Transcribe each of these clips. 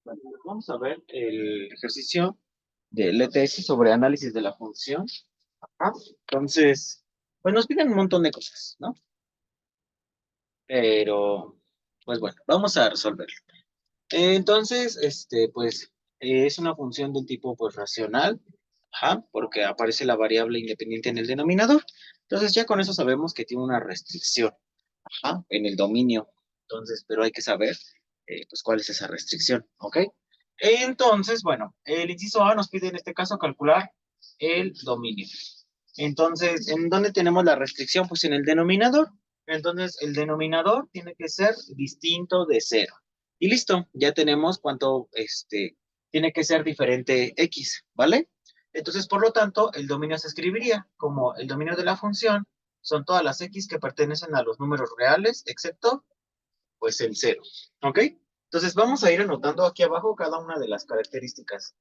Bueno, vamos a ver el ejercicio del ETS sobre análisis de la función. Ajá. Entonces, pues nos piden un montón de cosas, ¿no? Pero, pues bueno, vamos a resolverlo. Entonces, pues, es una función del tipo, pues, racional, ajá, porque aparece la variable independiente en el denominador. Entonces, ya con eso sabemos que tiene una restricción, ajá, en el dominio. Entonces, pero hay que saber, pues, cuál es esa restricción, ¿ok? Entonces, bueno, el inciso A nos pide en este caso calcular el dominio. Entonces, ¿en dónde tenemos la restricción? Pues en el denominador. Entonces, el denominador tiene que ser distinto de cero. Y listo, ya tenemos cuánto, tiene que ser diferente x, ¿vale? Entonces, por lo tanto, el dominio se escribiría como el dominio de la función son todas las x que pertenecen a los números reales, excepto, pues, el cero, ¿ok? Entonces, vamos a ir anotando aquí abajo cada una de las características,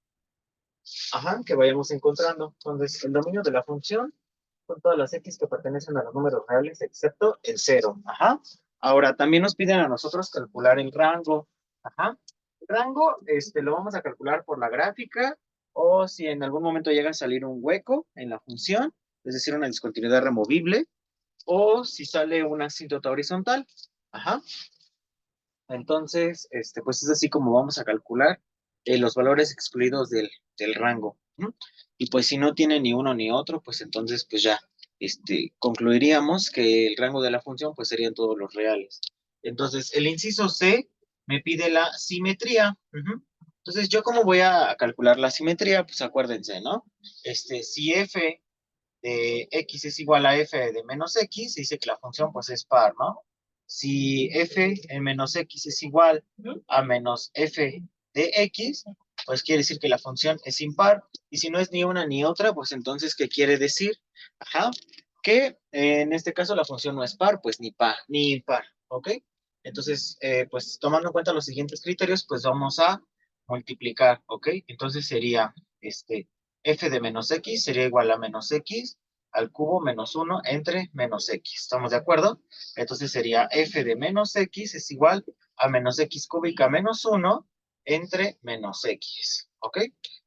ajá, que vayamos encontrando. Entonces, el dominio de la función son todas las x que pertenecen a los números reales, excepto el cero. Ajá. Ahora, también nos piden a nosotros calcular el rango. Ajá. El rango, lo vamos a calcular por la gráfica o si en algún momento llega a salir un hueco en la función, es decir, una discontinuidad removible, o si sale una asíntota horizontal. Ajá. Entonces, pues es así como vamos a calcular los valores excluidos del rango. ¿No? Y pues si no tiene ni uno ni otro, pues entonces pues ya, concluiríamos que el rango de la función pues serían todos los reales. Entonces, el inciso C me pide la simetría. Ujú. Entonces, ¿yo cómo voy a calcular la simetría? Pues acuérdense, ¿no? Si f de x es igual a f de menos x, dice que la función pues es par, ¿no? Si f en menos x es igual a menos f de x, pues quiere decir que la función es impar. Y si no es ni una ni otra, pues entonces, ¿qué quiere decir? Ajá, que en este caso la función no es par, pues ni par, ni impar, ¿ok? Entonces, pues tomando en cuenta los siguientes criterios, pues vamos a multiplicar, ¿ok? Entonces sería, f de menos x sería igual a menos x al cubo menos uno entre menos x. ¿Estamos de acuerdo? Entonces sería f de menos x es igual a menos x cúbica menos uno entre menos x. ¿Ok?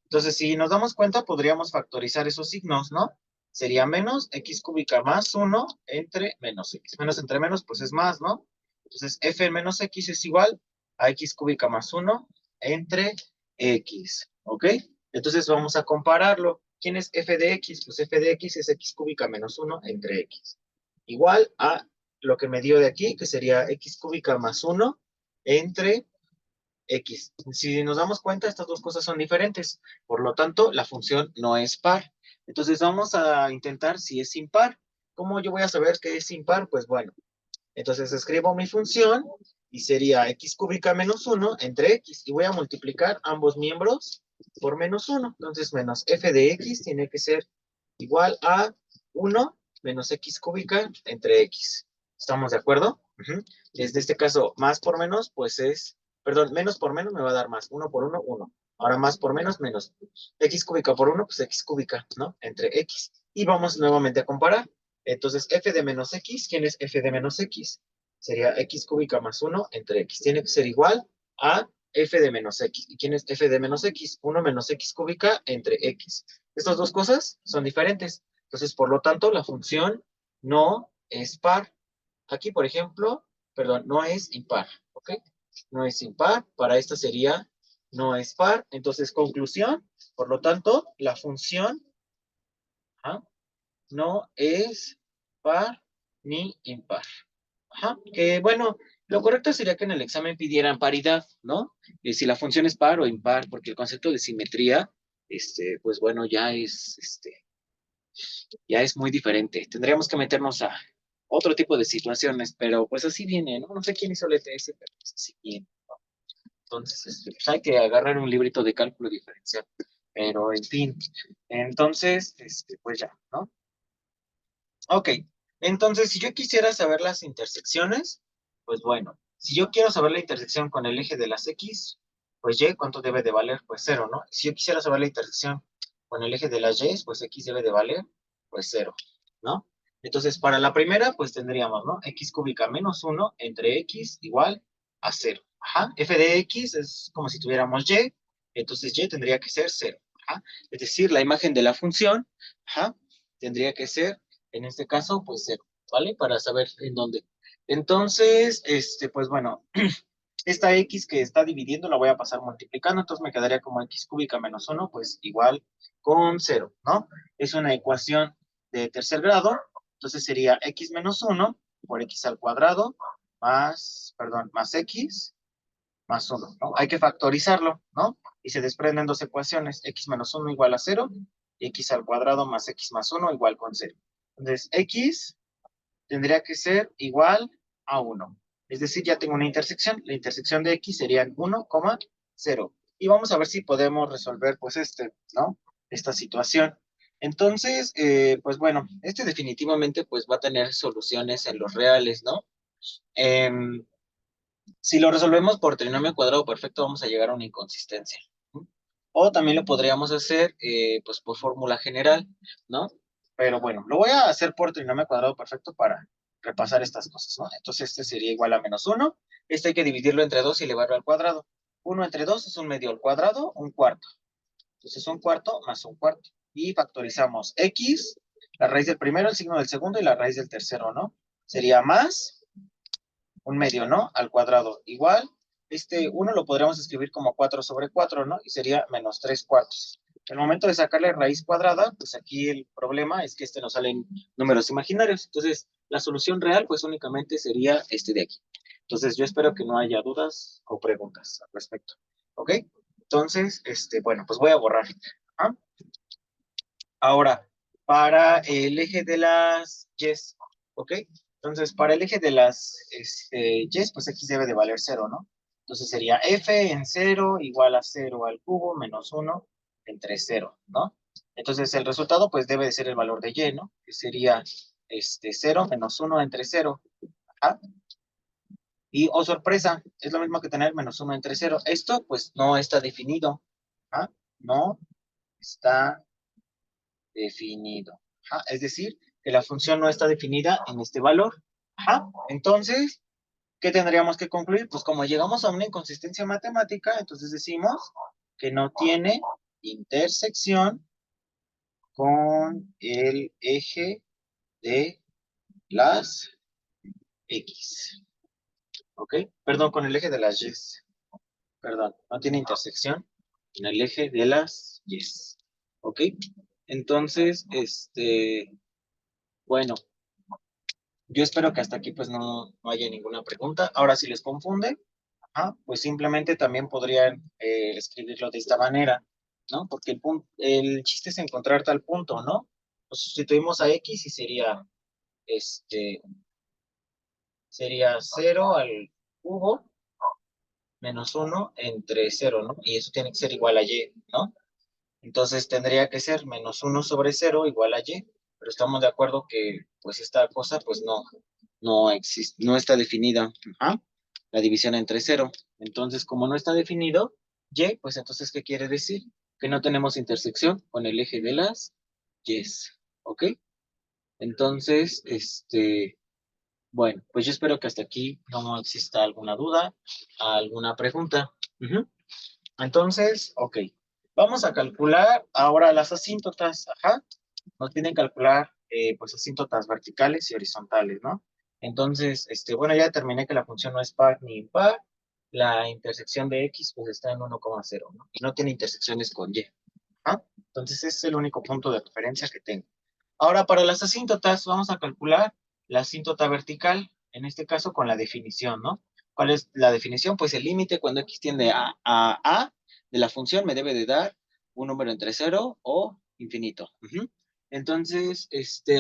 Entonces, si nos damos cuenta, podríamos factorizar esos signos, ¿no? Sería menos x cúbica más uno entre menos x. Menos entre menos, pues es más, ¿no? Entonces, f menos x es igual a x cúbica más uno entre x. ¿Ok? Entonces vamos a compararlo. ¿Quién es f de x? Pues f de x es x cúbica menos uno entre x. Igual a lo que me dio de aquí, que sería x cúbica más uno entre x. Si nos damos cuenta, estas dos cosas son diferentes. Por lo tanto, la función no es par. Entonces vamos a intentar si es impar. ¿Cómo yo voy a saber que es impar? Pues bueno, entonces escribo mi función y sería x cúbica menos uno entre x. Y voy a multiplicar ambos miembros por menos uno. Entonces menos f de x tiene que ser igual a uno menos x cúbica entre x. ¿Estamos de acuerdo? Ujú. Desde este caso, más por menos, pues es, perdón, menos por menos me va a dar más. Uno por uno, uno. Ahora más por menos, menos. X cúbica por uno, pues x cúbica, ¿no? Entre x. Y vamos nuevamente a comparar. Entonces, f de menos x, ¿quién es f de menos x? Sería x cúbica más uno entre x. Tiene que ser igual a f de menos x. ¿Y quién es f de menos x? Uno menos x cúbica entre x. Estas dos cosas son diferentes. Entonces, por lo tanto, la función no es par. Aquí, por ejemplo, perdón, no es impar, ¿ok? No es impar. Para esta sería no es par. Entonces, conclusión, por lo tanto, la función, ¿ah?, no es par ni impar. Ajá. Bueno, lo correcto sería que en el examen pidieran paridad, ¿no? Si la función es par o impar, porque el concepto de simetría, pues bueno, ya es muy diferente. Tendríamos que meternos a otro tipo de situaciones, pero pues así viene, ¿no? No sé quién hizo el ETS, pero pues así viene. Entonces, pues hay que agarrar un librito de cálculo diferencial. Pero, en fin, entonces, pues ya, ¿no? Ok, entonces, si yo quisiera saber las intersecciones, pues bueno, si yo quiero saber la intersección con el eje de las X, pues Y, ¿cuánto debe de valer? Pues cero, ¿no? Si yo quisiera saber la intersección con el eje de las Y, pues X debe de valer, pues cero, ¿no? Entonces, para la primera, pues tendríamos, ¿no? X cúbica menos uno entre X igual a cero. Ajá, f de x es como si tuviéramos y, entonces y tendría que ser 0. Ajá. Es decir, la imagen de la función, ajá, tendría que ser, en este caso, pues 0, ¿vale? Para saber en dónde. Entonces, pues bueno, esta x que está dividiendo la voy a pasar multiplicando, entonces me quedaría como x cúbica menos 1, pues igual con 0, ¿no? Es una ecuación de tercer grado, entonces sería x menos 1 por x al cuadrado más, perdón, más x más 1, ¿no? Hay que factorizarlo, ¿no? Y se desprenden dos ecuaciones, x menos 1 igual a 0, y x al cuadrado más x más 1 igual con 0. Entonces, x tendría que ser igual a 1. Es decir, ya tengo una intersección. La intersección de x sería 1,0. Y vamos a ver si podemos resolver, pues, ¿no? Esta situación. Entonces, pues bueno, definitivamente, pues, va a tener soluciones en los reales, ¿no? Em, si lo resolvemos por trinomio cuadrado perfecto, vamos a llegar a una inconsistencia. ¿No? O también lo podríamos hacer, pues, por fórmula general, ¿no? Pero bueno, lo voy a hacer por trinomio cuadrado perfecto para repasar estas cosas, ¿no? Entonces, este sería igual a menos 1. Este hay que dividirlo entre 2 y elevarlo al cuadrado. 1 entre 2 es un medio al cuadrado, un cuarto. Entonces, un cuarto más un cuarto. Y factorizamos x, la raíz del primero, el signo del segundo y la raíz del tercero, ¿no? Sería más un medio, ¿no? Al cuadrado. Igual, este 1 lo podríamos escribir como 4 sobre 4, ¿no? Y sería menos 3 cuartos. El momento de sacarle raíz cuadrada, pues aquí el problema es que nos salen números imaginarios. Entonces, la solución real, pues únicamente sería este de aquí. Entonces, yo espero que no haya dudas o preguntas al respecto. ¿Ok? Entonces, bueno, pues voy a borrar. ¿Ah? Ahora, para el eje de las yes, ¿ok? Entonces, para el eje de las yes, pues x debe de valer 0, ¿no? Entonces sería f en 0 igual a 0 al cubo menos 1 entre 0, ¿no? Entonces el resultado pues debe de ser el valor de y, ¿no? Que sería 0 menos 1 entre 0. ¿Ah? Y, oh sorpresa, es lo mismo que tener menos 1 entre 0. Esto pues no está definido. ¿Ah? No está definido. Ajá. Es decir, que la función no está definida en este valor. Ajá. Entonces, ¿qué tendríamos que concluir? Pues como llegamos a una inconsistencia matemática, entonces decimos que no tiene intersección con el eje de las X. ¿Ok? Perdón, con el eje de las Y. Perdón, no tiene intersección con el eje de las Y. ¿Ok? Entonces, bueno, yo espero que hasta aquí pues no haya ninguna pregunta. Ahora, si les confunde, pues simplemente también podrían escribirlo de esta manera, ¿no? Porque el chiste es encontrar tal punto, ¿no? Lo sustituimos a x y sería 0 al cubo menos 1 entre 0, ¿no? Y eso tiene que ser igual a y, ¿no? Entonces tendría que ser menos 1 sobre 0 igual a y, pero estamos de acuerdo que pues esta cosa pues no existe, no está definida, la división entre 0. Entonces, como no está definido, y, pues entonces, ¿qué quiere decir? Que no tenemos intersección con el eje de las y's, ¿ok? Entonces, bueno, pues yo espero que hasta aquí no exista alguna duda, alguna pregunta. Ujú. Entonces, ok. Vamos a calcular ahora las asíntotas. Ajá. Nos tienen que calcular, pues, asíntotas verticales y horizontales, ¿no? Entonces, bueno, ya determiné que la función no es par ni impar. La intersección de x, pues, está en 1,0, ¿no? Y no tiene intersecciones con y. ¿Ah? Entonces, ese es el único punto de referencia que tengo. Ahora, para las asíntotas, vamos a calcular la asíntota vertical, en este caso con la definición, ¿no? ¿Cuál es la definición? Pues el límite cuando x tiende a a de la función me debe de dar un número entre 0 o infinito. Ujú. Entonces,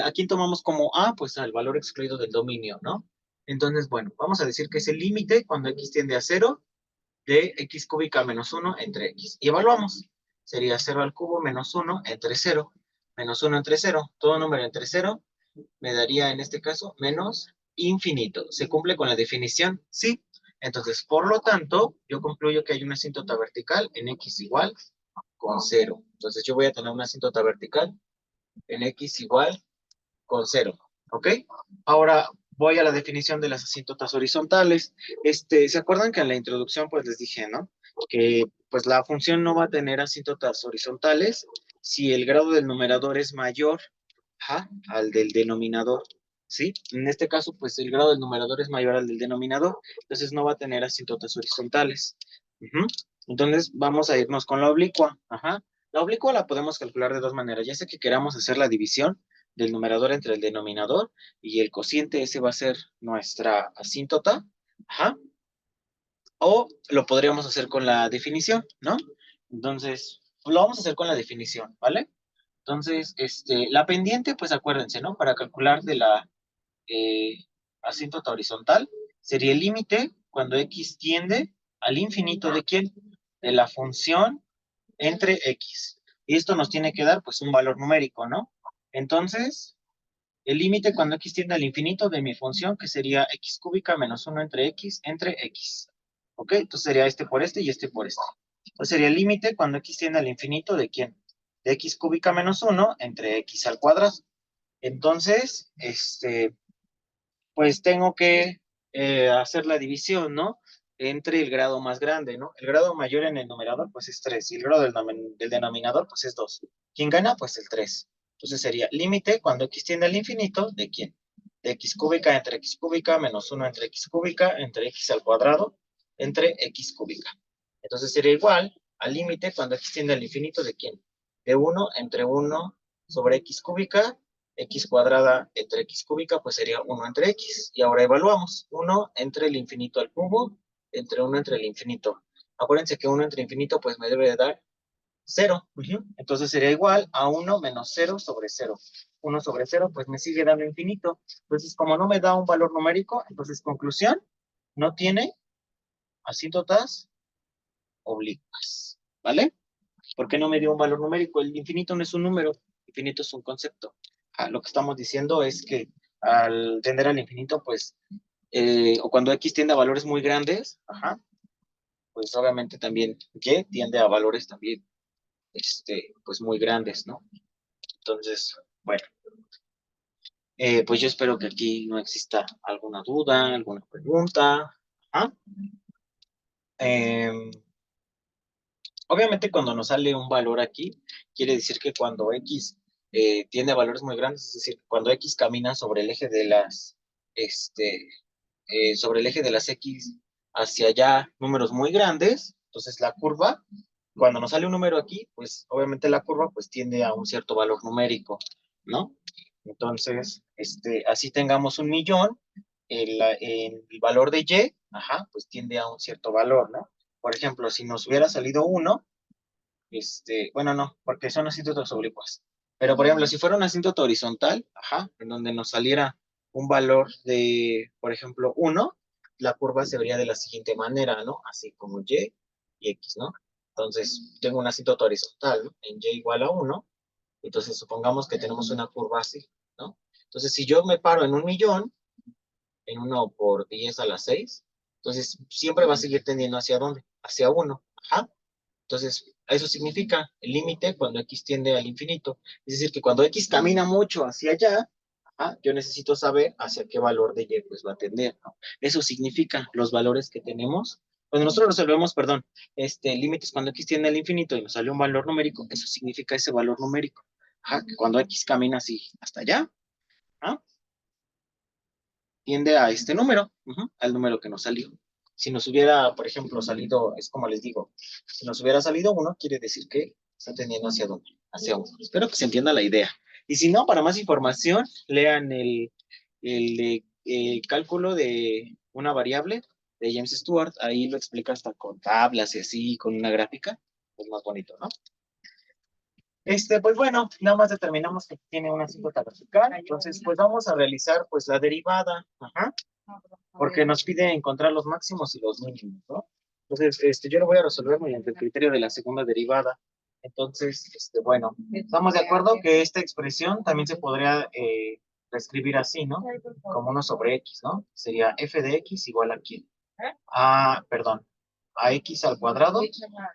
¿a quién tomamos como a? Pues al valor excluido del dominio, ¿no? Entonces, bueno, vamos a decir que es el límite cuando x tiende a 0 de x cúbica menos 1 entre x. Y evaluamos. Sería 0 al cubo menos 1 entre 0. Menos 1 entre 0. Todo número entre 0 me daría en este caso menos infinito. ¿Se cumple con la definición? Sí. Entonces, por lo tanto, yo concluyo que hay una asíntota vertical en x igual con 0. Entonces, yo voy a tener una asíntota vertical en x igual con 0. ¿Ok? Ahora, voy a la definición de las asíntotas horizontales. ¿Se acuerdan que en la introducción pues les dije, ¿no? Que pues la función no va a tener asíntotas horizontales si el grado del numerador es mayor, ajá, al del denominador, ¿sí? En este caso pues el grado del numerador es mayor al del denominador, entonces no va a tener asíntotas horizontales. Ujú. Entonces vamos a irnos con la oblicua, ajá. La oblicua la podemos calcular de dos maneras, ya sea que queramos hacer la división del numerador entre el denominador y el cociente, ese va a ser nuestra asíntota, ajá, o lo podríamos hacer con la definición, ¿no? Entonces, lo vamos a hacer con la definición, ¿vale? Entonces, la pendiente, pues acuérdense, ¿no? Para calcular de la eh, asíntota horizontal, sería el límite cuando x tiende al infinito de quién? De la función entre x. Y esto nos tiene que dar, pues, un valor numérico, ¿no? Entonces, el límite cuando x tiende al infinito de mi función, que sería x cúbica menos 1 entre x. ¿Ok? Entonces sería este por este y este por este. Entonces sería el límite cuando x tiende al infinito de quién? De x cúbica menos 1 entre x al cuadrado. Entonces, pues tengo que hacer la división, ¿no? Entre el grado más grande, ¿no? El grado mayor en el numerador, pues es 3, y el grado del denominador, pues es 2. ¿Quién gana? Pues el 3. Entonces sería límite cuando x tiende al infinito, ¿de quién? De x cúbica entre x cúbica menos 1 entre x al cuadrado entre x cúbica. Entonces sería igual al límite cuando x tiende al infinito, ¿de quién? De 1 entre 1 sobre x cúbica x cuadrada entre x cúbica, pues sería 1 entre x. Y ahora evaluamos. 1 entre el infinito al cubo, entre 1 entre el infinito. Acuérdense que 1 entre infinito, pues me debe de dar 0. Entonces sería igual a 1 menos 0 sobre 0. 1 sobre 0, pues me sigue dando infinito. Entonces, como no me da un valor numérico, entonces conclusión, no tiene asíntotas oblicuas. ¿Vale? ¿Por qué no me dio un valor numérico? El infinito no es un número, el infinito es un concepto. Lo que estamos diciendo es que al tender al infinito, pues, o cuando x tiende a valores muy grandes, ajá, pues obviamente también y tiende a valores también, pues muy grandes, ¿no? Entonces, bueno, pues yo espero que aquí no exista alguna duda, alguna pregunta. Ajá. Em, Obviamente cuando nos sale un valor aquí, quiere decir que cuando x tiene valores muy grandes, es decir, cuando x camina sobre el eje de este, sobre el eje de las x hacia allá, números muy grandes, entonces la curva, cuando nos sale un número aquí, pues obviamente la curva pues tiende a un cierto valor numérico, ¿no? Entonces, así tengamos 1.000.000, el valor de y, ajá, pues tiende a un cierto valor, ¿no? Por ejemplo, si nos hubiera salido uno, bueno, no, porque son asíntotas oblicuas. Pero, por ejemplo, si fuera una asíntota horizontal, ajá, en donde nos saliera un valor de, por ejemplo, uno, la curva se vería de la siguiente manera, ¿no? Así como y x, ¿no? Entonces, tengo una asíntota horizontal, ¿no? En y igual a uno, entonces supongamos que tenemos una curva así, ¿no? Entonces, si yo me paro en 1.000.000, en 1 por 10 a la 6, entonces siempre va a seguir tendiendo hacia dónde? Hacia uno, ajá. Entonces, eso significa el límite cuando x tiende al infinito. Es decir, que cuando x camina mucho hacia allá, yo necesito saber hacia qué valor de y pues va a tender, ¿no? Eso significa los valores que tenemos. Cuando nosotros resolvemos, perdón, límites cuando x tiende al infinito y nos sale un valor numérico, eso significa ese valor numérico. Que cuando x camina así hasta allá, ajá, tiende a este número, al número que nos salió. Si nos hubiera, por ejemplo, salido, es como les digo, si nos hubiera salido uno, quiere decir que está tendiendo hacia dónde, hacia uno. Espero que se entienda la idea. Y si no, para más información, lean el cálculo de una variable de James Stewart. Ahí lo explica hasta con tablas y así, con una gráfica. Es más bonito, ¿no? Pues bueno, nada más determinamos que tiene una asíntota vertical. Entonces, pues vamos a realizar pues la derivada. Ajá, porque nos pide encontrar los máximos y los mínimos, ¿no? Entonces, yo lo voy a resolver mediante el criterio de la segunda derivada. Entonces, bueno, estamos de acuerdo que esta expresión también se podría reescribir así, ¿no? Como 1 sobre x, ¿no? Sería f de x igual a quién? Perdón, a x al cuadrado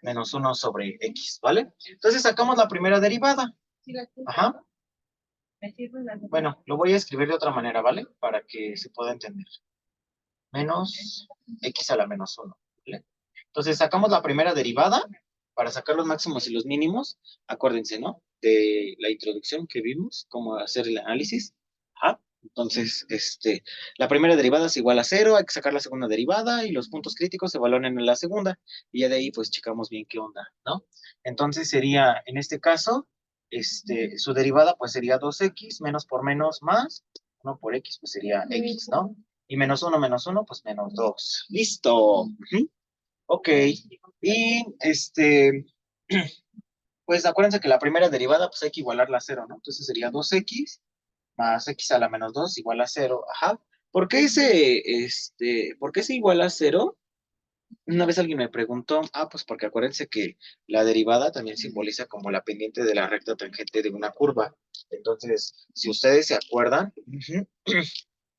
menos 1 sobre x, ¿vale? Entonces sacamos la primera derivada. Ajá. Bueno, lo voy a escribir de otra manera, ¿vale? Para que se pueda entender. Menos x a la menos 1, ¿vale? Entonces sacamos la primera derivada para sacar los máximos y los mínimos. Acuérdense, ¿no? De la introducción que vimos, cómo hacer el análisis. Ajá. Entonces, la primera derivada es igual a cero, hay que sacar la segunda derivada y los puntos críticos se evalúan en la segunda. Y ya de ahí, pues, checamos bien qué onda, ¿no? Entonces sería, en este caso, su derivada, pues, sería 2x, menos por menos más, 1 por x, pues, sería x, ¿no? Y menos uno, pues, menos 2. ¡Listo! Ujú. Ok. Y, pues, acuérdense que la primera derivada, pues, hay que igualarla a cero, ¿no? Entonces sería 2x más x a la menos 2 igual a cero. Ajá. ¿Por qué se iguala a cero? Una vez alguien me preguntó, pues porque acuérdense que la derivada también simboliza como la pendiente de la recta tangente de una curva. Entonces, si ustedes se acuerdan, ujú,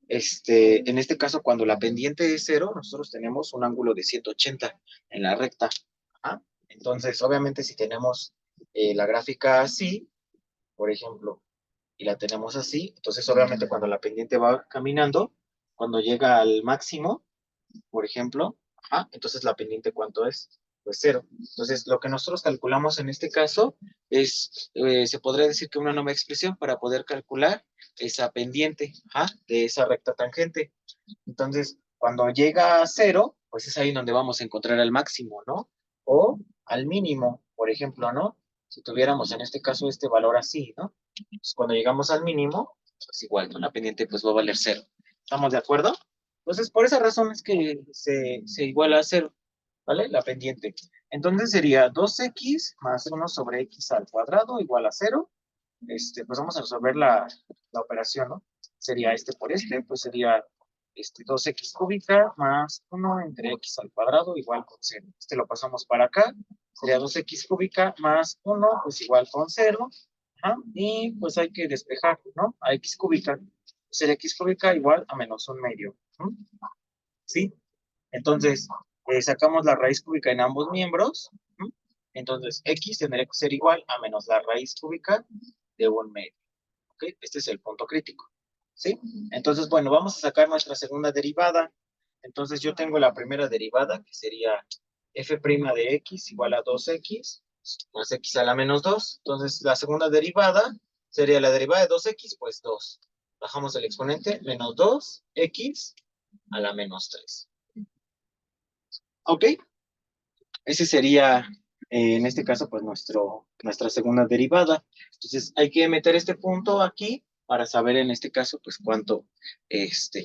en este caso, cuando la pendiente es cero, nosotros tenemos un ángulo de 180 en la recta. Ajá. Entonces, obviamente, si tenemos la gráfica así, por ejemplo, y la tenemos así, entonces obviamente cuando la pendiente va caminando, cuando llega al máximo, por ejemplo, entonces la pendiente ¿cuánto es? Pues cero. Entonces lo que nosotros calculamos en este caso es, se podría decir que una nueva expresión para poder calcular esa pendiente, de esa recta tangente. Entonces, cuando llega a cero, pues es ahí donde vamos a encontrar el máximo, ¿no? O al mínimo, por ejemplo, ¿no? Si tuviéramos en este caso este valor así, ¿no? Pues cuando llegamos al mínimo, pues igual, ¿no? La pendiente pues va a valer cero. ¿Estamos de acuerdo? Entonces, por esa razón es que se iguala a cero, ¿vale? La pendiente. Entonces sería 2x más 1 sobre x al cuadrado igual a cero. Pues vamos a resolver la operación, ¿no? Sería este por este, pues sería 2x cúbica más 1 entre x al cuadrado igual con cero. Lo pasamos para acá, sería 2x cúbica más 1, pues igual con cero. Ajá. Y pues hay que despejar, ¿no? A x cúbica. Sería x cúbica igual a menos un medio. ¿No? ¿Sí? Entonces, sacamos la raíz cúbica en ambos miembros. ¿No? Entonces, x tendría que ser igual a menos la raíz cúbica de un medio. ¿Ok? Este es el punto crítico. ¿Sí? Entonces, bueno, vamos a sacar nuestra segunda derivada. Entonces, yo tengo la primera derivada, que sería f' de x igual a 2x más x a la menos 2. Entonces, la segunda derivada sería la derivada de 2x, pues 2. Bajamos el exponente, menos 2x a la menos 3. ¿Ok? Ese sería, en este caso, pues nuestra segunda derivada. Entonces, hay que meter este punto aquí para saber en este caso, pues cuánto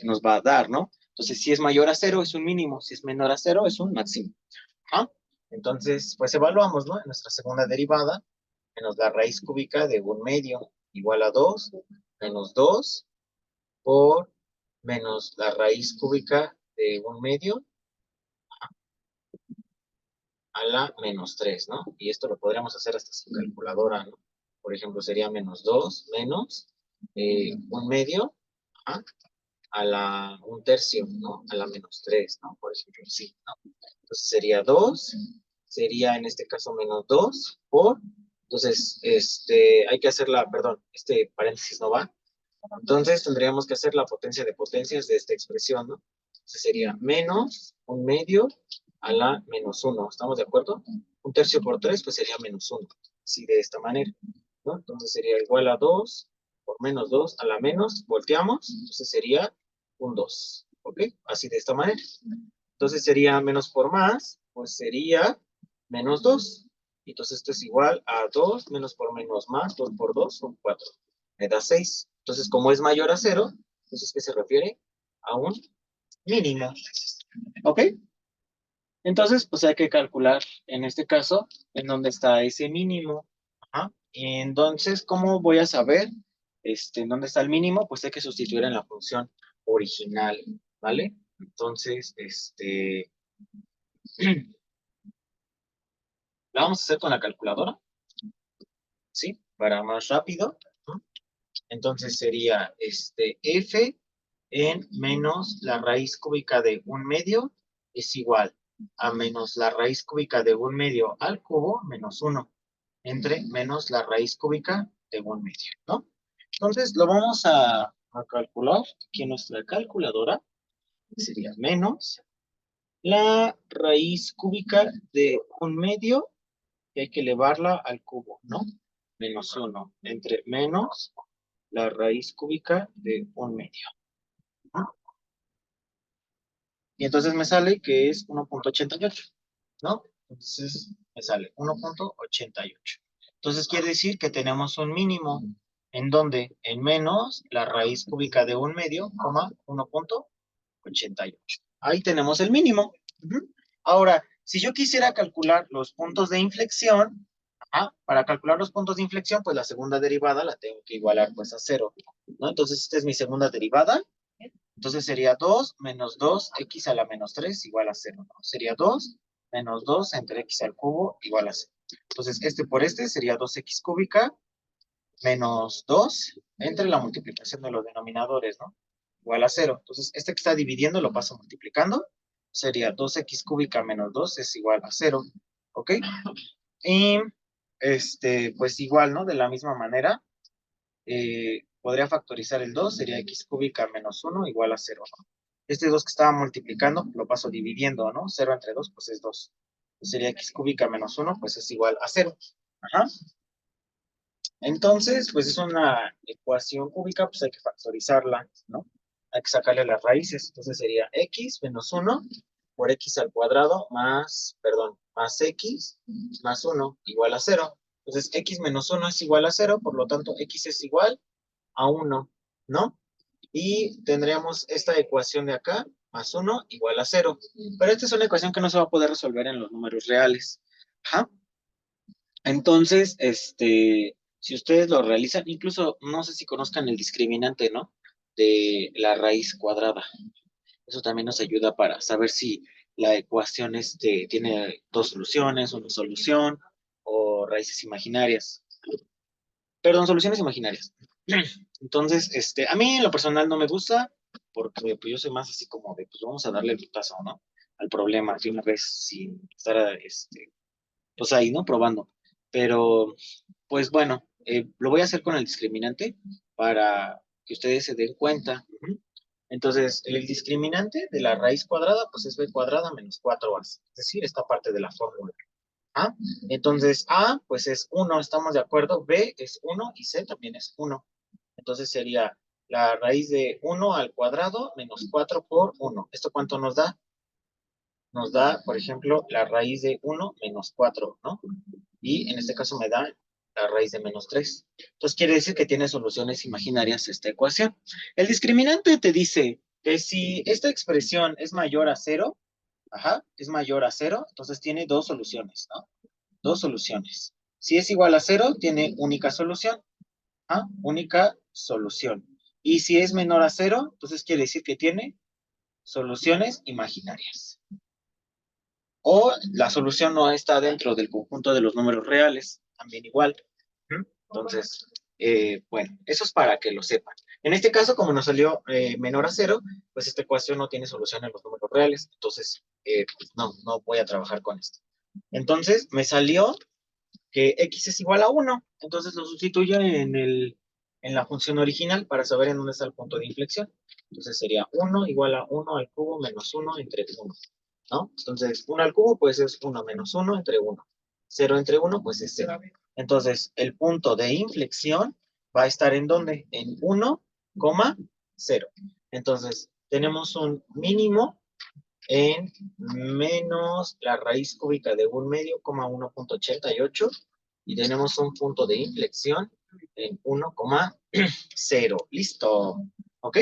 nos va a dar, ¿no? Entonces, si es mayor a cero, es un mínimo. Si es menor a cero, es un máximo. ¿Ah? Entonces, pues evaluamos, ¿no? En nuestra segunda derivada, menos la raíz cúbica de un medio igual a 2, menos 2 por menos la raíz cúbica de un medio a la menos 3, ¿no? Y esto lo podríamos hacer hasta sin calculadora, ¿no? Por ejemplo, sería menos 2 menos un medio un tercio, ¿no? A la menos 3, ¿no? Por ejemplo, sí, ¿no? Entonces sería 2, sería en este caso menos 2 por, entonces, hay que hacer perdón, este paréntesis no va. Entonces tendríamos que hacer la potencia de potencias de esta expresión, ¿no? Entonces sería menos un medio a la menos 1. ¿Estamos de acuerdo? Un tercio por 3, pues sería menos 1. Así de esta manera, ¿no? Entonces sería igual a 2 por menos 2 a la menos, volteamos, entonces sería un 2. ¿Ok? Así de esta manera. Entonces sería menos por más, pues sería menos 2. Entonces esto es igual a 2 menos por menos más, 2 por 2 son 4. Me da 6. Entonces, como es mayor a cero, entonces, ¿qué se refiere? A un mínimo. ¿Ok? Entonces, pues hay que calcular, en este caso, en dónde está ese mínimo. Ajá. Y entonces, ¿cómo voy a saber en dónde está el mínimo? Pues hay que sustituir en la función original, ¿vale? Entonces, la vamos a hacer con la calculadora, ¿sí? Para más rápido. ¿No? Entonces sería f en menos la raíz cúbica de un medio es igual a menos la raíz cúbica de un medio al cubo menos 1 entre menos la raíz cúbica de un medio, ¿no? Entonces, lo vamos a calcular aquí en nuestra calculadora. Sería menos la raíz cúbica de 1/2, que hay que elevarla al cubo, ¿no? Menos 1, entre menos la raíz cúbica de 1/2, ¿no? Y entonces me sale que es 1,88, ¿no? Entonces me sale 1,88. Entonces quiere decir que tenemos un mínimo. ¿En dónde? En menos la raíz cúbica de 1/2, 1,88. Ahí tenemos el mínimo. Ujú. Ahora, si yo quisiera calcular los puntos de inflexión, para calcular los puntos de inflexión, pues la segunda derivada la tengo que igualar pues a 0, ¿no? Entonces esta es mi segunda derivada. Entonces sería 2 menos 2x a la menos 3 igual a 0, ¿no? Sería 2 menos 2 entre x al cubo igual a 0. Entonces este por este sería 2x cúbica menos 2 entre la multiplicación de los denominadores, ¿no? Igual a 0. Entonces este que está dividiendo lo paso multiplicando. Sería 2x cúbica menos 2 es igual a 0. ¿Ok? Y pues igual, ¿no? De la misma manera, podría factorizar el 2, sería x cúbica menos 1 igual a 0, ¿no? Este 2 que estaba multiplicando, lo paso dividiendo, ¿no? 0 entre 2, pues es 2. Pues sería x cúbica menos 1, pues es igual a 0. Ajá. Entonces, pues es una ecuación cúbica, pues hay que factorizarla, ¿no? Hay que sacarle las raíces. Entonces sería x menos 1 por x al cuadrado más, perdón, más x más 1 igual a 0. Entonces x menos 1 es igual a 0, por lo tanto x es igual a 1, ¿no? Y tendríamos esta ecuación de acá, más 1 igual a 0. Pero esta es una ecuación que no se va a poder resolver en los números reales. Ajá. Entonces, si ustedes lo realizan, incluso no sé si conozcan el discriminante, ¿no? De la raíz cuadrada. Eso también nos ayuda para saber si la ecuación tiene dos soluciones, una solución o raíces imaginarias. Perdón, soluciones imaginarias. Entonces, a mí en lo personal no me gusta porque pues, yo soy más así como de, pues vamos a darle el putazo, ¿no? Al problema de una vez sin estar, pues ahí, ¿no? Probando. Pero, pues bueno, lo voy a hacer con el discriminante para que ustedes se den cuenta. Ujú. Entonces, el discriminante de la raíz cuadrada, pues es b cuadrada menos 4a. Es decir, esta parte de la fórmula. ¿Ah? Entonces, A, pues es 1, ¿estamos de acuerdo? B es 1 y C también es 1. Entonces sería la raíz de 1 al cuadrado menos 4 por 1. ¿Esto cuánto nos da? Nos da, por ejemplo, la raíz de 1 menos 4, ¿no? Y en este caso me da la raíz de menos 3. Entonces quiere decir que tiene soluciones imaginarias esta ecuación. El discriminante te dice que si esta expresión es mayor a 0, es mayor a 0, entonces tiene dos soluciones, ¿no? Dos soluciones. Si es igual a 0, tiene única solución. Única solución. Y si es menor a 0, entonces quiere decir que tiene soluciones imaginarias. O la solución no está dentro del conjunto de los números reales, también igual. Entonces, bueno, eso es para que lo sepan. En este caso, como nos salió menor a 0, pues esta ecuación no tiene solución en los números reales. Entonces, pues no voy a trabajar con esto. Entonces, me salió que x es igual a 1. Entonces lo sustituyo en la función original para saber en dónde está el punto de inflexión. Entonces sería 1 igual a 1 al cubo menos 1 entre 1, ¿no? Entonces 1 al cubo pues es 1 menos 1 entre 1. 0 entre 1 pues es 0. Entonces el punto de inflexión va a estar ¿en dónde? En 1, 0. Entonces tenemos un mínimo en menos la raíz cúbica de 1/2, 1,88, y tenemos un punto de inflexión en 1,0. Listo. ¿Ok?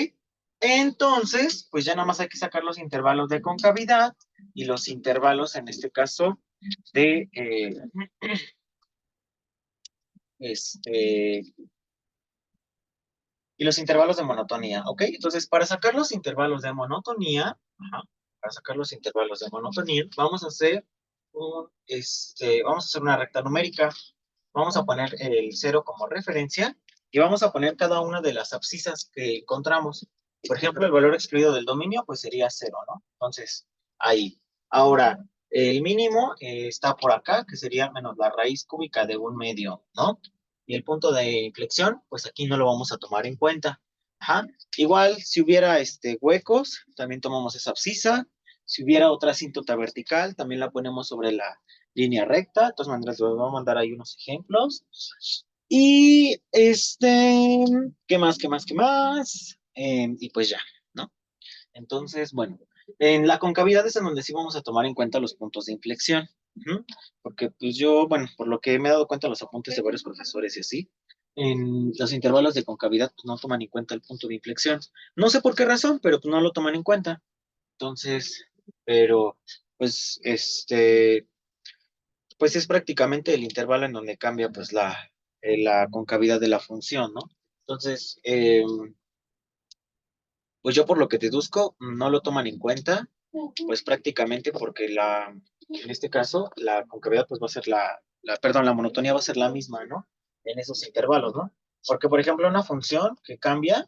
Entonces, pues ya nada más hay que sacar los intervalos de concavidad y los intervalos, en este caso, de este, y los intervalos de monotonía, ¿ok? Entonces, para sacar los intervalos de monotonía, para sacar los intervalos de monotonía, vamos a hacer vamos a hacer una recta numérica. Vamos a poner el 0 como referencia y vamos a poner cada una de las abscisas que encontramos. Por ejemplo, el valor excluido del dominio, pues sería 0, ¿no? Entonces, ahí. Ahora, el mínimo está por acá, que sería menos la raíz cúbica de 1/2, ¿no? Y el punto de inflexión, pues aquí no lo vamos a tomar en cuenta. Ajá. Igual, si hubiera huecos, también tomamos esa abscisa. Si hubiera otra asíntota vertical, también la ponemos sobre la línea recta. De todas maneras, les voy a mandar ahí unos ejemplos. Y ¿qué más, qué más, qué más? Y pues ya, ¿no? Entonces, bueno, en la concavidad es en donde sí vamos a tomar en cuenta los puntos de inflexión. Ujú. Porque pues yo, bueno, por lo que me he dado cuenta en los apuntes de varios profesores y así, en los intervalos de concavidad pues, no toman en cuenta el punto de inflexión. No sé por qué razón, pero pues, no lo toman en cuenta. Entonces, pero pues pues es prácticamente el intervalo en donde cambia pues la concavidad de la función, ¿no? Entonces, pues yo por lo que deduzco, no lo toman en cuenta, pues prácticamente porque en este caso, la concavidad pues va a ser perdón, la monotonía va a ser la misma, ¿no? En esos intervalos, ¿no? Porque, por ejemplo, una función que cambia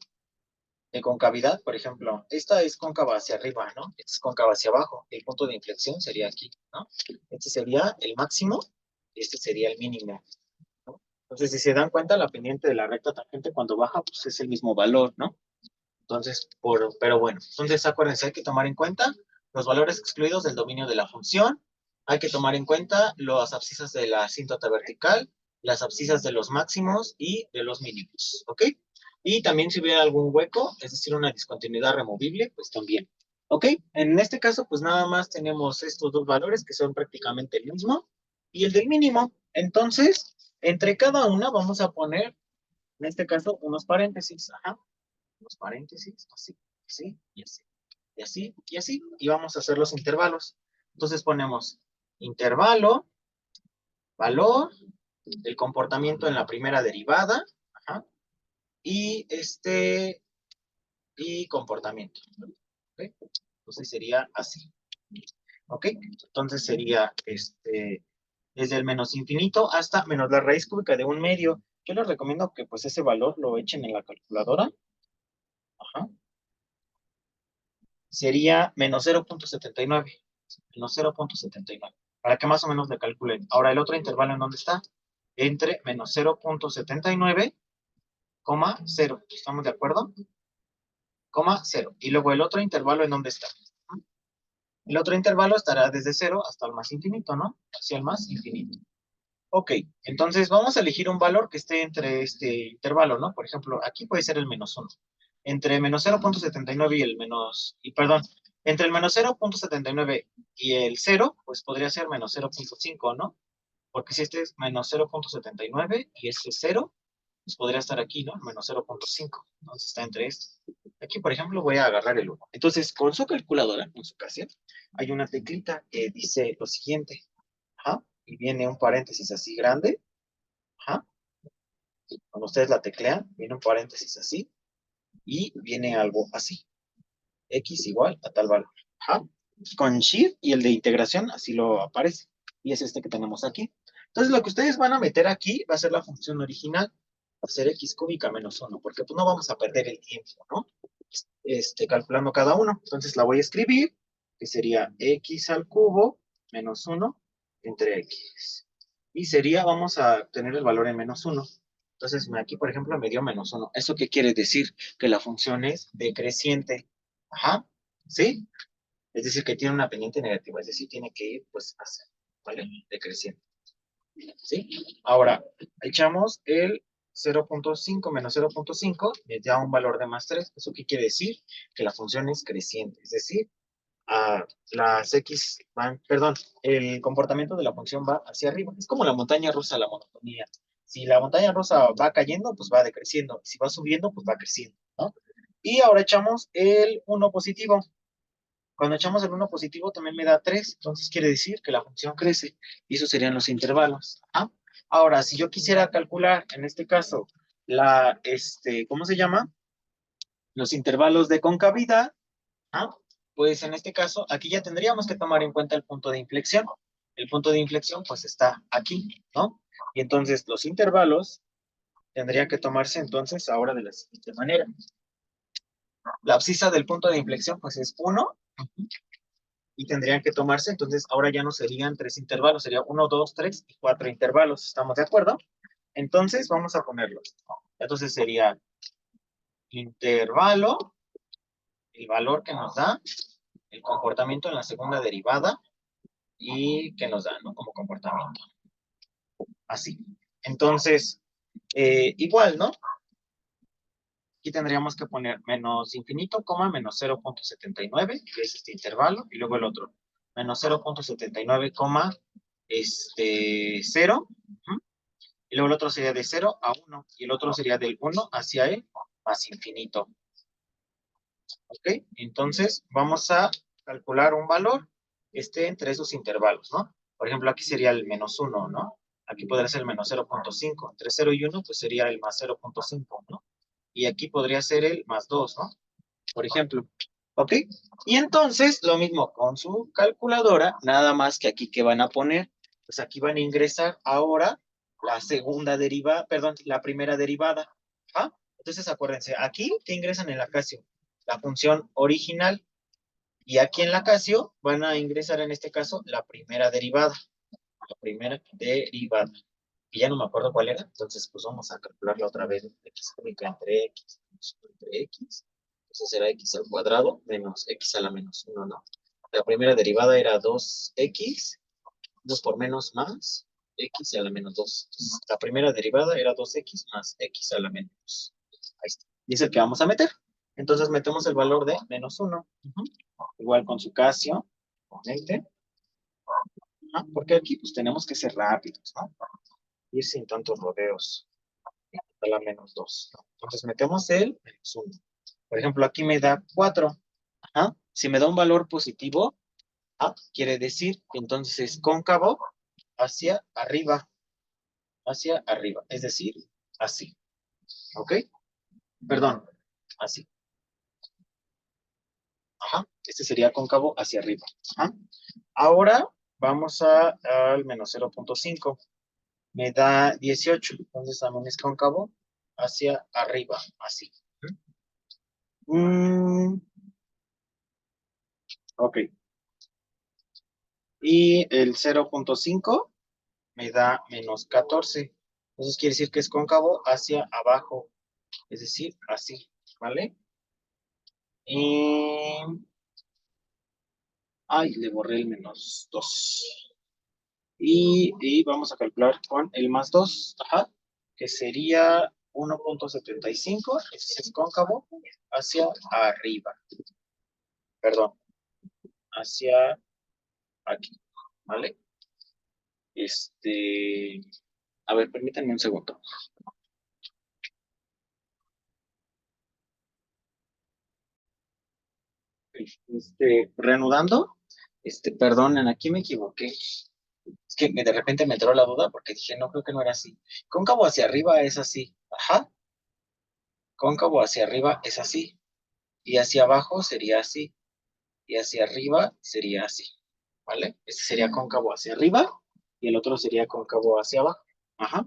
de concavidad, por ejemplo, esta es cóncava hacia arriba, ¿no? Esta es cóncava hacia abajo. El punto de inflexión sería aquí, ¿no? Este sería el máximo y este sería el mínimo, ¿no? Entonces, si se dan cuenta, la pendiente de la recta tangente cuando baja, pues es el mismo valor, ¿no? Entonces, pero bueno, entonces acuérdense, hay que tomar en cuenta los valores excluidos del dominio de la función, hay que tomar en cuenta las abscisas de la asíntota vertical, las abscisas de los máximos y de los mínimos, ¿ok? Y también si hubiera algún hueco, es decir, una discontinuidad removible, pues también, ¿ok? En este caso, pues nada más tenemos estos dos valores que son prácticamente el mismo y el del mínimo. Entonces, entre cada una vamos a poner, en este caso, unos paréntesis, ajá, los paréntesis, así, así, y así, y así, y así, y vamos a hacer los intervalos. Entonces ponemos intervalo, valor, el comportamiento en la primera derivada, ajá, y y comportamiento. ¿Ok? Entonces sería así. ¿Ok? Entonces sería desde el menos infinito hasta menos la raíz cúbica de un medio. Yo les recomiendo que pues ese valor lo echen en la calculadora. Ajá. Sería menos 0,79. Menos 0,79. Para que más o menos le calculen. Ahora, el otro intervalo, ¿en dónde está? Entre menos 0,79, coma 0. ¿Estamos de acuerdo? Coma 0. Y luego el otro intervalo, ¿en dónde está? El otro intervalo estará desde 0 hasta el más infinito, ¿no? Hacia el más infinito. Ok, entonces vamos a elegir un valor que esté entre este intervalo, ¿no? Por ejemplo, aquí puede ser el menos 1. Entre menos 0,79 y el menos, y perdón, entre el menos 0,79 y el 0, pues podría ser menos 0,5, ¿no? Porque si este es menos 0,79 y este es 0, pues podría estar aquí, ¿no? Menos 0,5. Entonces está entre estos. Aquí, por ejemplo, voy a agarrar el 1. Entonces, con su calculadora, en su ocasión, hay una teclita que dice lo siguiente. Ajá. Y viene un paréntesis así grande. Ajá. Cuando ustedes la teclean, viene un paréntesis así. Y viene algo así. X igual a tal valor. Ajá. Con Shift y el de integración, así lo aparece. Y es este que tenemos aquí. Entonces, lo que ustedes van a meter aquí va a ser la función original. Va a ser x cúbica menos 1, porque pues no vamos a perder el tiempo, ¿no? Calculando cada uno. Entonces la voy a escribir, que sería x al cubo menos 1 entre x. Y sería, vamos a tener el valor en menos 1. Entonces aquí, por ejemplo, me dio menos 1. ¿Eso qué quiere decir? Que la función es decreciente. Ajá, ¿sí? Es decir, que tiene una pendiente negativa, es decir, tiene que ir, pues, hacia, ¿vale? Decreciente. ¿Sí? Ahora, echamos el 0,5 menos 0,5, me da un valor de más 3. ¿Eso qué quiere decir? Que la función es creciente, es decir, las X van, perdón, el comportamiento de la función va hacia arriba. Es como la montaña rusa, la monotonía. Si la montaña rusa va cayendo, pues va decreciendo. Si va subiendo, pues va creciendo, ¿no? Y ahora echamos el 1 positivo. Cuando echamos el 1 positivo también me da 3, entonces quiere decir que la función crece y esos serían los intervalos. ¿Ah? Ahora, si yo quisiera calcular, en este caso, ¿cómo se llama? Los intervalos de concavidad, ¿ah? Pues en este caso, aquí ya tendríamos que tomar en cuenta el punto de inflexión. El punto de inflexión, pues está aquí, ¿no? Y entonces los intervalos tendrían que tomarse entonces ahora de la siguiente manera. La abscisa del punto de inflexión, pues es 1, y tendrían que tomarse, entonces ahora ya no serían 3 intervalos, sería 1, 2, 3 y 4 intervalos, ¿estamos de acuerdo? Entonces, vamos a ponerlo. Entonces sería intervalo, el valor que nos da, el comportamiento en la segunda derivada y que nos da, ¿no? Como comportamiento. Así. Entonces, igual, ¿no? Aquí tendríamos que poner menos infinito, coma, menos 0.79, que es este intervalo, y luego el otro, menos 0.79, coma, 0, y luego el otro sería de 0 a 1, y el otro sería del 1 hacia el más infinito. ¿Ok? Entonces, vamos a calcular un valor que esté entre esos intervalos, ¿no? Por ejemplo, aquí sería el menos 1, ¿no? Aquí podría ser el menos 0.5. Entre 0 y 1, pues sería el más 0.5, ¿no? Y aquí podría ser el más 2, ¿no? Por ejemplo. ¿Ok? Y entonces, lo mismo con su calculadora, nada más que aquí que van a poner, pues aquí van a ingresar ahora la segunda derivada, perdón, la primera derivada. ¿Ah? Entonces, acuérdense, aquí que ingresan en la Casio la función original y aquí en la Casio van a ingresar en este caso la primera derivada. La primera derivada. Y ya no me acuerdo cuál era, entonces pues vamos a calcularla otra vez. X única entre X, entre X. Entonces será X al cuadrado menos X a la menos 1, ¿no? La primera derivada era 2X, 2 por menos más X a la menos 2. Entonces, la primera derivada era 2X más X a la menos 2. Ahí está. Y es el que vamos a meter. Entonces metemos el valor de menos 1. Igual con su Casio, componente. Porque aquí pues tenemos que ser rápidos, ¿no? Ir sin tantos rodeos. A la menos 2. Entonces metemos el menos 1. Por ejemplo, aquí me da 4. Ajá. Si me da un valor positivo, quiere decir que entonces es cóncavo hacia arriba. Hacia arriba. Es decir, así. ¿Ok? Perdón. Así. Ajá. Este sería cóncavo hacia arriba. Ajá. Ahora vamos al menos 0.5. Me da 18. Entonces también es cóncavo hacia arriba. Así. Ok. Y el 0.5 me da menos 14. Entonces quiere decir que es cóncavo hacia abajo. Es decir, así. ¿Vale? Y... Ay, le borré el menos 2. Y vamos a calcular con el más 2. Ajá. Que sería 1.75. Ese es cóncavo hacia arriba. Perdón. Hacia aquí. ¿Vale? A ver, permítanme un segundo. Reanudando, perdonen, aquí me equivoqué. Es que de repente me entró la duda porque dije, no, creo que no era así. Cóncavo hacia arriba es así. Ajá. Cóncavo hacia arriba es así. Y hacia abajo sería así. Y hacia arriba sería así. ¿Vale? Este sería cóncavo hacia arriba y el otro sería cóncavo hacia abajo. Ajá.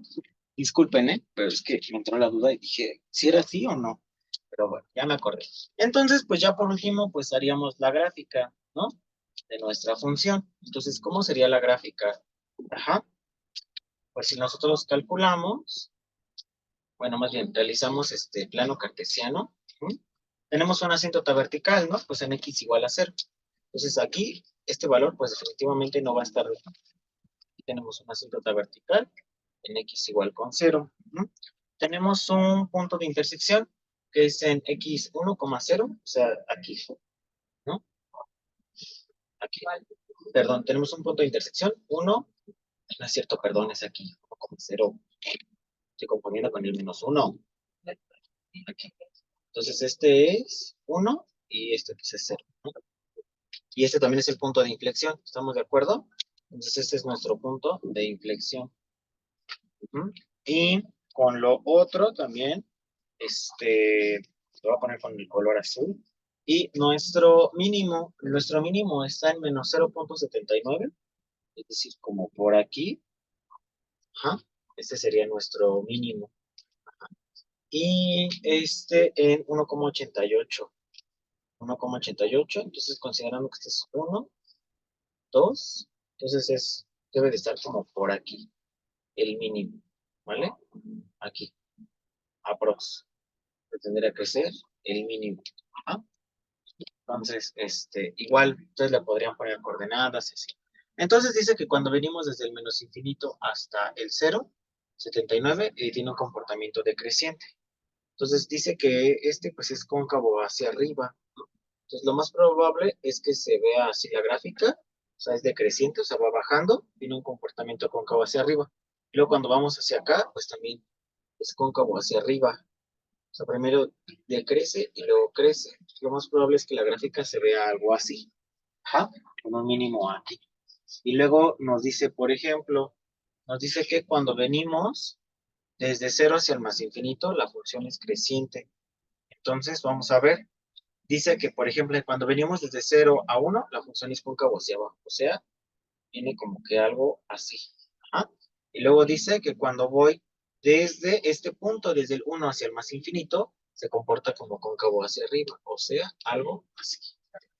Disculpen, ¿eh? Pero es que me entró la duda y dije, ¿si era así o no? Pero bueno, ya me acordé. Entonces, pues ya por último, pues haríamos la gráfica, ¿no? De nuestra función. Entonces, ¿cómo sería la gráfica? Ajá. Pues si nosotros calculamos, bueno, más bien realizamos este plano cartesiano, tenemos una asíntota vertical, ¿no? Pues en x igual a 0. Entonces aquí, este valor, pues definitivamente no va a estar. Aquí tenemos una asíntota vertical en x igual con 0. Tenemos un punto de intersección que es en x 1,0, o sea, aquí, ¿no? Aquí. Perdón, tenemos un punto de intersección, 1, no es cierto, perdón, es aquí, 1,0. Estoy componiendo con el menos 1. Aquí. Entonces, este es 1 y este pues, es 0, ¿no? Y este también es el punto de inflexión, ¿estamos de acuerdo? Entonces, este es nuestro punto de inflexión. Y con lo otro también, lo voy a poner con el color azul. Y nuestro mínimo está en menos 0.79, es decir, como por aquí. Ajá. Este sería nuestro mínimo. Y en 1,88. 1,88. Entonces, considerando que este es 1, 2, entonces debe de estar como por aquí, el mínimo. ¿vale? Aquí, aprox. Tendría que ser el mínimo. Ajá. Entonces, igual, ustedes le podrían poner coordenadas y así. Entonces dice que cuando venimos desde el menos infinito hasta el 0, 79, tiene un comportamiento decreciente. Entonces dice que pues es cóncavo hacia arriba, ¿no? Entonces lo más probable es que se vea así la gráfica, o sea, es decreciente, o sea, va bajando, tiene un comportamiento cóncavo hacia arriba. Y luego cuando vamos hacia acá, pues también es cóncavo hacia arriba. O sea, primero decrece y luego crece. Lo más probable es que la gráfica se vea algo así. Ajá, con un mínimo aquí. Y luego nos dice, por ejemplo, nos dice que cuando venimos desde 0 hacia el más infinito, la función es creciente. Entonces, vamos a ver. Dice que, por ejemplo, cuando venimos desde 0 a 1, la función es cóncavo hacia abajo. O sea, viene como que algo así. Ajá. Y luego dice que cuando voy desde este punto, desde el 1 hacia el más infinito, se comporta como cóncavo hacia arriba. O sea, algo así.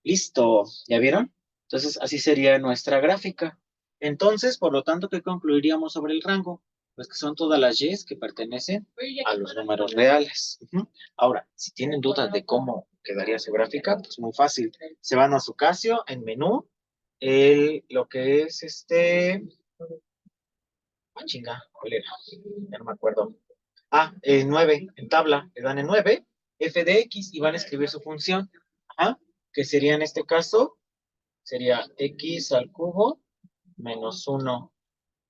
Listo, ¿ya vieron? Entonces, así sería nuestra gráfica. Entonces, por lo tanto, ¿qué concluiríamos sobre el rango? Pues que son todas las y's que pertenecen a los números reales. Ahora, si tienen dudas de cómo quedaría su gráfica, pues muy fácil. Se van a su Casio, en menú, lo que es chinga, ¿cuál era? Ya no me acuerdo. El 9, en tabla, le dan el 9, f de x, y van a escribir su función. Ajá, que sería en este caso sería x al cubo menos 1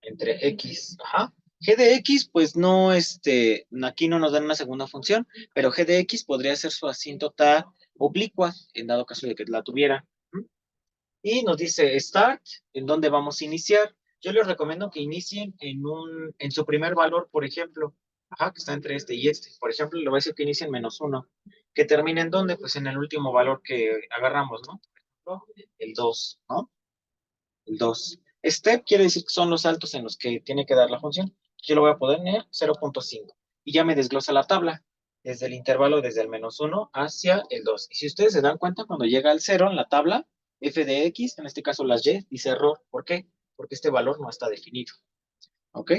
entre x. Ajá. G de x, pues no, aquí no nos dan una segunda función, pero g de x podría ser su asíntota oblicua, en dado caso de que la tuviera. Y nos dice start, en dónde vamos a iniciar. Yo les recomiendo que inicien en su primer valor, por ejemplo. Ajá, que está entre este y este. Por ejemplo, le voy a decir que inicien menos 1. Que termine en dónde? Pues en el último valor que agarramos, ¿no? Por ejemplo, el 2, ¿no? El 2. Step quiere decir que son los saltos en los que tiene que dar la función. Yo lo voy a poner 0.5. Y ya me desglosa la tabla. Desde el intervalo, desde el menos 1 hacia el 2. Y si ustedes se dan cuenta, cuando llega al 0 en la tabla, f de x, en este caso las y, dice error. ¿Por qué? Porque este valor no está definido. ¿Ok?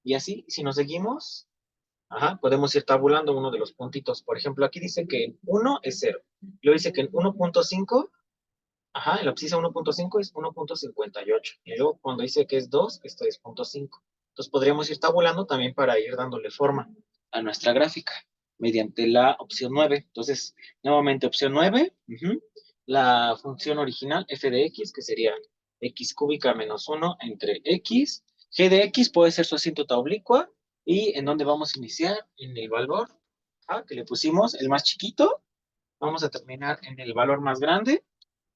Y así, si nos seguimos, ajá, podemos ir tabulando uno de los puntitos. Por ejemplo, aquí dice que en 1 es 0. Luego dice que en 1.5, ajá, el abscisa 1.5 es 1.58. Y luego cuando dice que es 2, esto es 0.5. Entonces podríamos ir tabulando también para ir dándole forma a nuestra gráfica mediante la opción 9. Entonces, nuevamente opción 9, la función original f de x, que sería x cúbica menos 1 entre x. G de x puede ser su asíntota oblicua. ¿Y en dónde vamos a iniciar? En el valor que le pusimos, el más chiquito. Vamos a terminar en el valor más grande.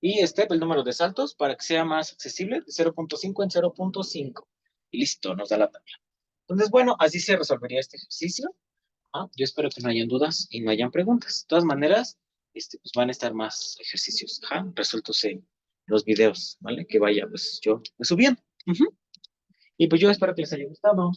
Y el número de saltos para que sea más accesible, de 0.5 en 0.5. Y listo, nos da la tabla. Entonces, bueno, así se resolvería este ejercicio. Yo espero que no hayan dudas y no hayan preguntas. De todas maneras, pues van a estar más ejercicios resueltos en los videos, ¿vale? Que vaya, pues yo subiendo. Y pues yo espero que les haya gustado.